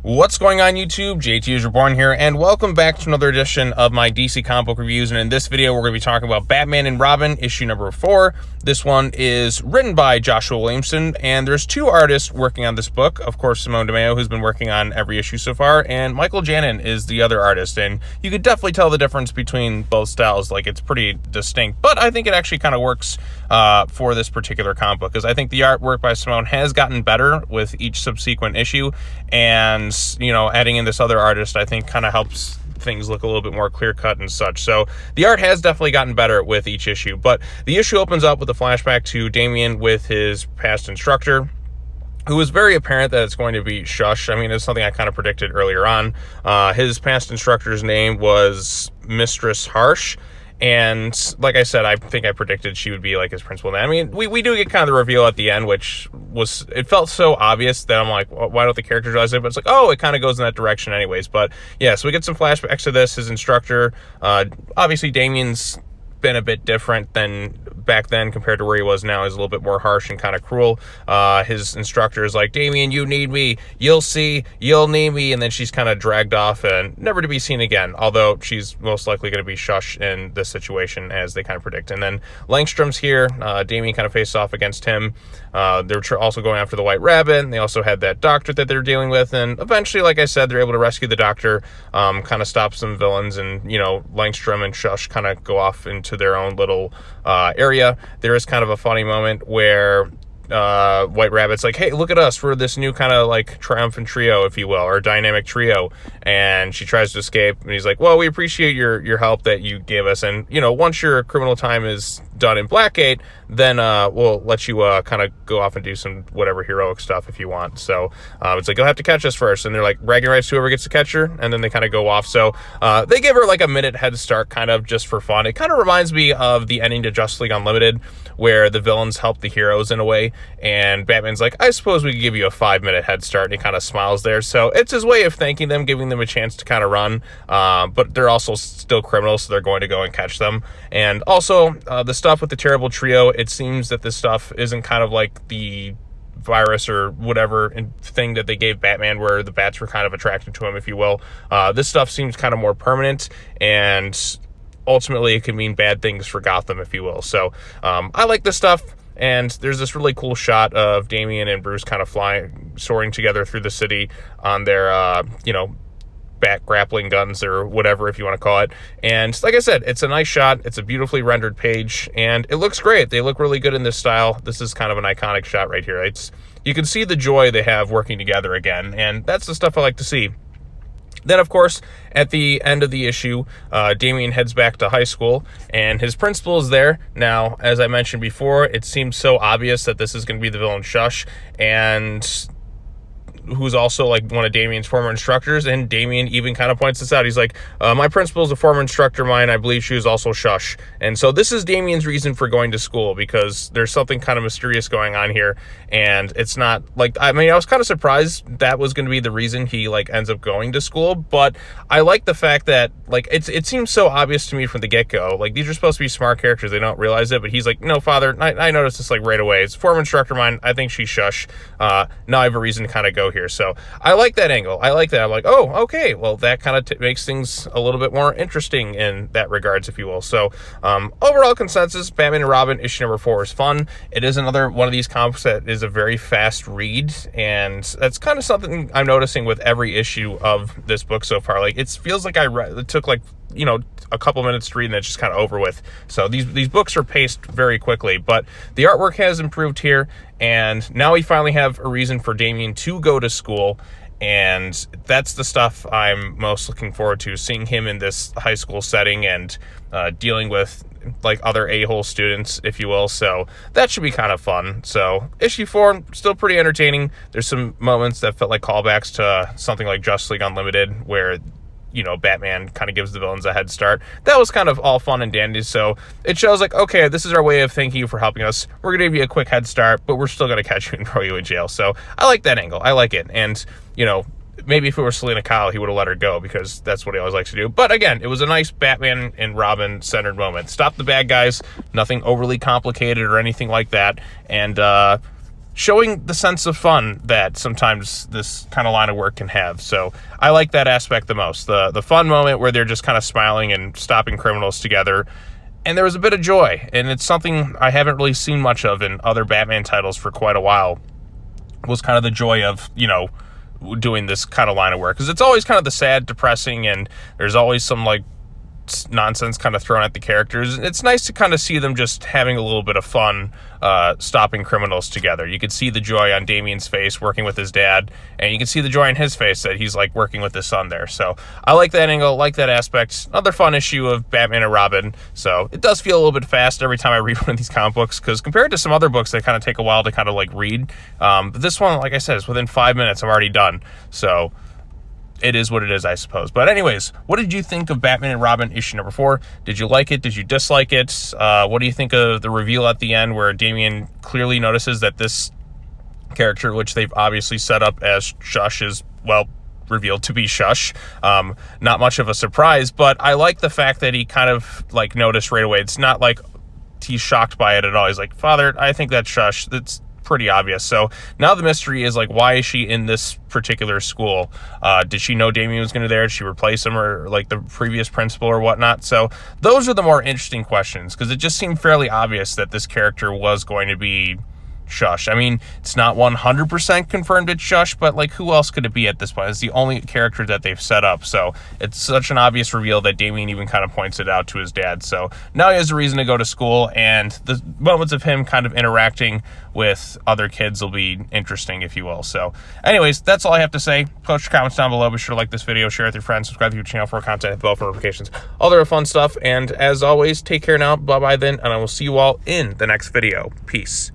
What's going on YouTube? JT is Reborn here, and welcome back to another edition of my DC comic book reviews. And in this video, we're going to be talking about Batman and Robin, issue number 4. This one is written by Joshua Williamson, and there's two artists working on this book. Of course, Simone DeMeo, who's been working on every issue so far, and Michael Janin is the other artist. And you could definitely tell the difference between both styles. Like, it's pretty distinct, but I think it actually kind of works for this particular comic book, because I think the artwork by Simone has gotten better with each subsequent issue, and you know, adding in this other artist I think kind of helps things look a little bit more clear-cut and such. So the art has definitely gotten better with each issue, but the issue opens up with a flashback to Damian with his past instructor, who was very apparent that it's going to be Shush. I mean, it's something I kind of predicted earlier on. His past instructor's name was Mistress Harsh, and like I said, I think I predicted she would be like his principal. I mean, we do get kind of the reveal at the end, which was, it felt so obvious that I'm like, why don't the characters realize it? But it's like, oh, it kind of goes in that direction anyways. But yeah, so we get some flashbacks to this. His instructor, obviously Damian's been a bit different than back then compared to where he was now. He's a little bit more harsh and kind of cruel. His instructor is like, Damian, you need me, you'll see, you'll need me, and then she's kind of dragged off and never to be seen again, although she's most likely going to be Shush in this situation, as they kind of predict. And then Langstrom's here. Damian kind of faced off against him. They're also going after the White Rabbit, and they also had that doctor that they're dealing with, and eventually, like I said, they're able to rescue the doctor, kind of stop some villains, and, you know, Langstrom and Shush kind of go off into their own little area. There is kind of a funny moment where White Rabbit's like, hey, look at us, we're this new kind of like triumphant trio, if you will, or dynamic trio, and she tries to escape, and he's like, well, we appreciate your help that you gave us, and, you know, once your criminal time is done in Blackgate, then we'll let you kind of go off and do some whatever heroic stuff if you want. So it's like, you'll have to catch us first, and they're like, bragging rights to whoever gets to catch her, and then they kind of go off. So they give her like a minute head start, kind of just for fun. It kind of reminds me of the ending to Justice League Unlimited, where the villains help the heroes in a way, and Batman's like, I suppose we could give you a 5-minute head start, and he kind of smiles there. So it's his way of thanking them, giving them a chance to kind of run, but they're also still criminals, so they're going to go and catch them. And also the stuff with the terrible trio, it seems that this stuff isn't kind of like the virus or whatever thing that they gave Batman, where the bats were kind of attracted to him, if you will. This stuff seems kind of more permanent, and ultimately it can mean bad things for Gotham, if you will. So I like this stuff. And there's this really cool shot of Damian and Bruce kind of soaring together through the city on their, you know, bat grappling guns or whatever, if you want to call it. And like I said, it's a nice shot. It's a beautifully rendered page, and it looks great. They look really good in this style. This is kind of an iconic shot right here. You can see the joy they have working together again, and that's the stuff I like to see. Then, of course, at the end of the issue, Damian heads back to high school, and his principal is there. Now, as I mentioned before, it seems so obvious that this is going to be the villain Shush, and who's also like one of Damian's former instructors, and Damian even kind of points this out. He's like, my principal is a former instructor of mine. I believe she was also Shush. And so this is Damian's reason for going to school, because there's something kind of mysterious going on here, and it's not like, I mean, I was kind of surprised that was going to be the reason he like ends up going to school, but I like the fact that like it seems so obvious to me from the get-go. Like, these are supposed to be smart characters, they don't realize it, but he's like, no, father, I noticed this like right away. It's a former instructor of mine. I think she's Shush. Now I have a reason to kind of go here. So I like that angle. I like that. I'm like, oh, okay, well, that kind of makes things a little bit more interesting in that regards, if you will. So overall consensus, Batman and Robin issue number 4 is fun. It is another one of these comics that is a very fast read, and that's kind of something I'm noticing with every issue of this book so far. Like, it feels like it took like, you know, a couple minutes to read, and it's just kind of over with. So these books are paced very quickly, but the artwork has improved here, and now we finally have a reason for Damian to go to school, and that's the stuff I'm most looking forward to, seeing him in this high school setting and dealing with like other a-hole students, if you will. So that should be kind of fun. So issue 4, still pretty entertaining. There's some moments that felt like callbacks to something like Justice League Unlimited, where, you know, Batman kind of gives the villains a head start. That was kind of all fun and dandy. So it shows like, okay, this is our way of thanking you for helping us. We're going to give you a quick head start, but we're still going to catch you and throw you in jail. So I like that angle. I like it. And, you know, maybe if it were Selena Kyle, he would have let her go, because that's what he always likes to do. But again, it was a nice Batman and Robin centered moment. Stop the bad guys, nothing overly complicated or anything like that. And showing the sense of fun that sometimes this kind of line of work can have. So I like that aspect the most. The fun moment where they're just kind of smiling and stopping criminals together. And there was a bit of joy, and it's something I haven't really seen much of in other Batman titles for quite a while, was kind of the joy of, you know, doing this kind of line of work. Because it's always kind of the sad, depressing, and there's always some, like, nonsense kind of thrown at the characters. It's nice to kind of see them just having a little bit of fun, stopping criminals together. You could see the joy on Damian's face working with his dad, and you can see the joy in his face that he's like working with his son there. So I like that angle, like that aspect. Another fun issue of Batman and Robin. So it does feel a little bit fast every time I read one of these comic books, because compared to some other books that kind of take a while to kind of like read, but this one, like I said, is within 5 minutes I'm already done. So it is what it is, I suppose. But anyways, what did you think of Batman and Robin issue number 4? Did you like it? Did you dislike it? What do you think of the reveal at the end where Damian clearly notices that this character, which they've obviously set up as Shush, is, well, revealed to be Shush? Not much of a surprise, but I like the fact that he kind of like noticed right away. It's not like he's shocked by it at all. He's like, Father, I think that's Shush. That's pretty obvious. So now the mystery is, like, why is she in this particular school? Did she know Damian was going to there? Did she replace him, or like the previous principal or whatnot? So those are the more interesting questions, because it just seemed fairly obvious that this character was going to be Shush. I mean, it's not 100% confirmed it's Shush, but like, who else could it be at this point? It's the only character that they've set up, so it's such an obvious reveal that Damian even kind of points it out to his dad. So now he has a reason to go to school, and the moments of him kind of interacting with other kids will be interesting, if you will. So anyways, that's all I have to say. Post your comments down below. Be sure to like this video, share it with your friends, subscribe to your channel for more content, hit the bell for notifications, all the fun stuff. And as always, take care now. Bye bye then, and I will see you all in the next video. Peace.